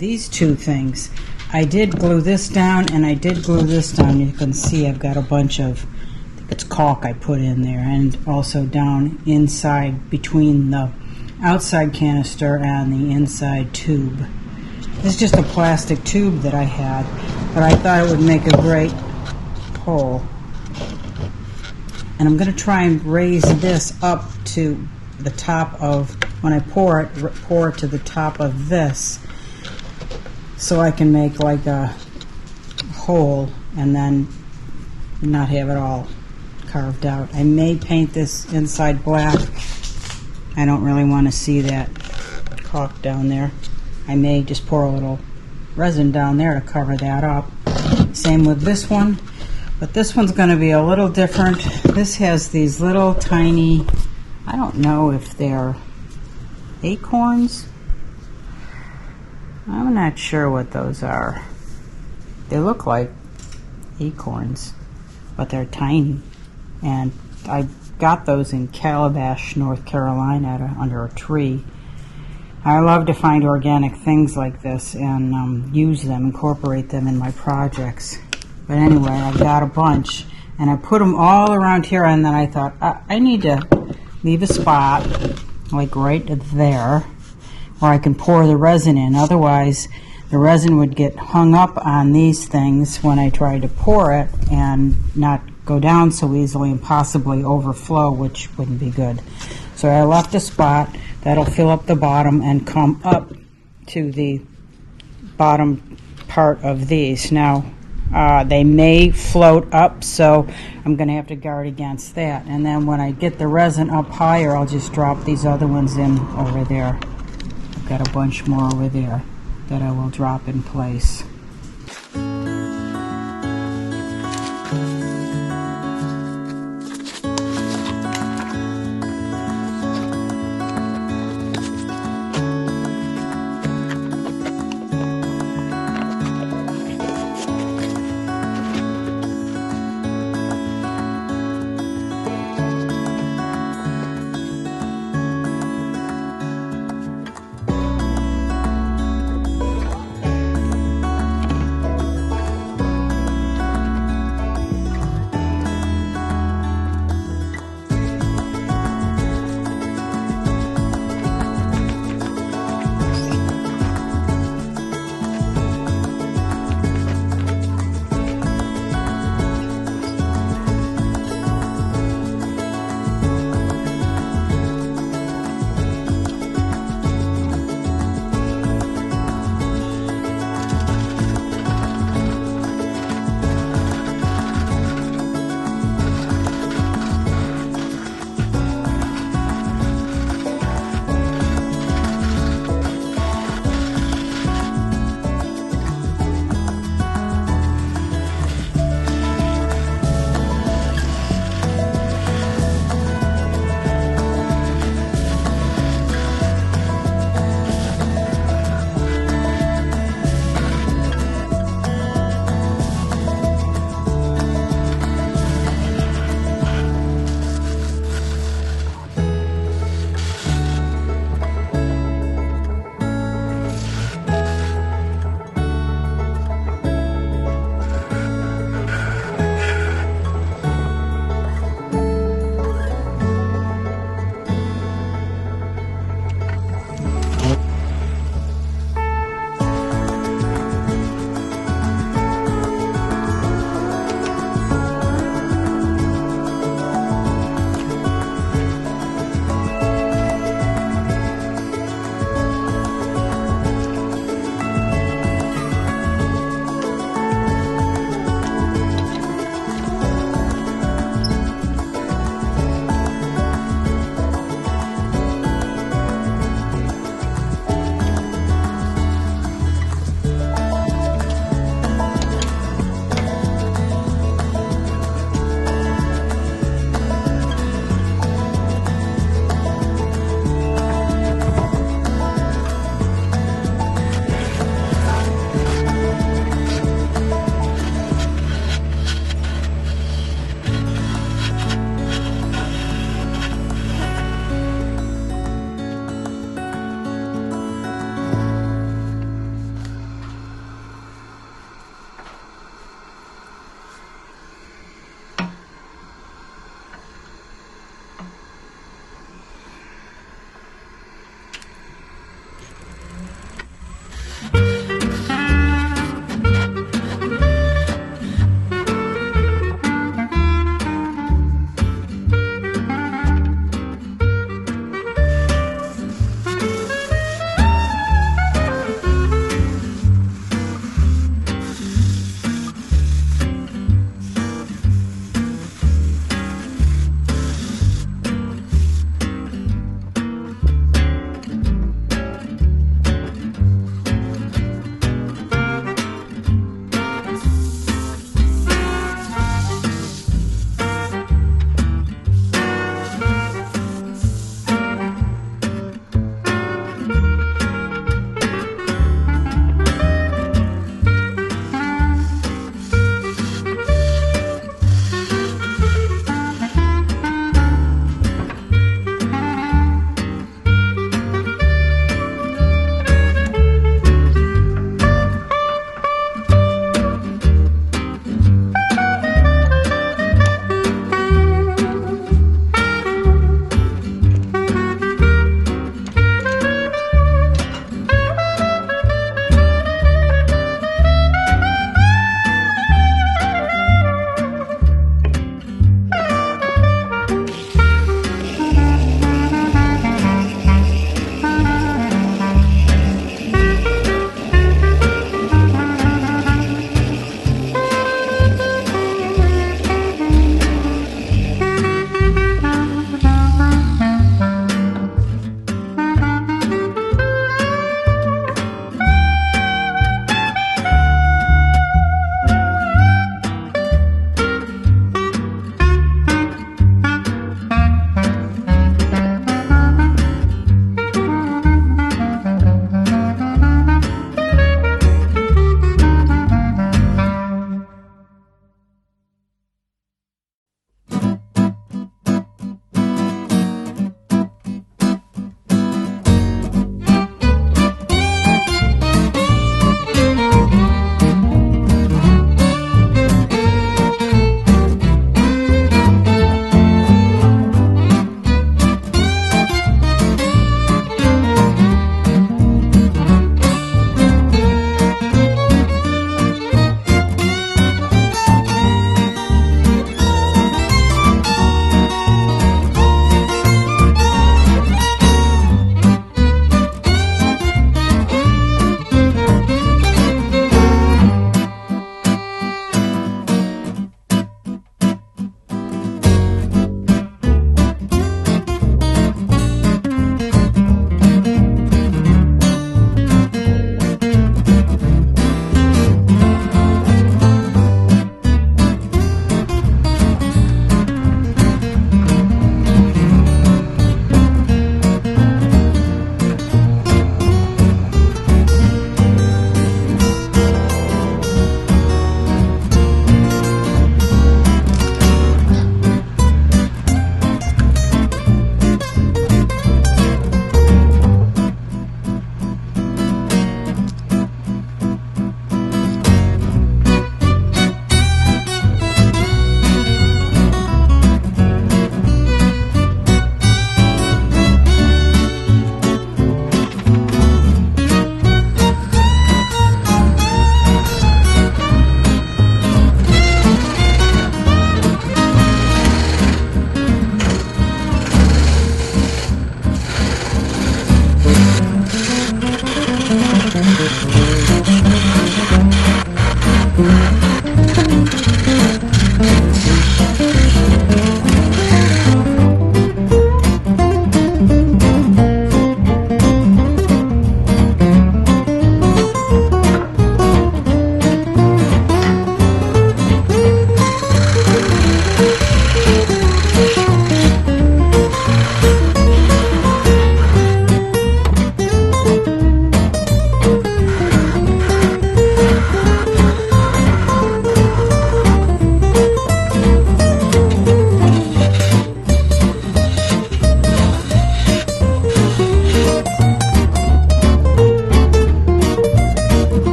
these two things. I did glue this down and I did glue this down. You can see I've got a bunch of, I think it's caulk I put in there, and also down inside between the outside canister and the inside tube. This is just a plastic tube that I had, but I thought it would make a great hole. And I'm going to try and raise this up to the top of, when I pour it to the top of this, so I can make like a hole and then not have it all carved out. I may paint this inside black. I don't really want to see that caulk down there. I may just pour a little resin down there to cover that up. Same with this one, but this one's going to be a little different. This has these little tiny, I don't know if they're acorns. I'm not sure what those are. They look like acorns, but they're tiny. And I got those in Calabash, North Carolina, under a tree. I love to find organic things like this and use them, incorporate them in my projects. But anyway, I've got a bunch, and I put them all around here, and then I thought, I need to leave a spot, like right there, where I can pour the resin in. Otherwise, the resin would get hung up on these things when I tried to pour it and not go down so easily and possibly overflow, which wouldn't be good. So I left a spot that'll fill up the bottom and come up to the bottom part of these. Now, they may float up, so I'm going to have to guard against that. And then when I get the resin up higher, I'll just drop these other ones in over there. I've got a bunch more over there that I will drop in place.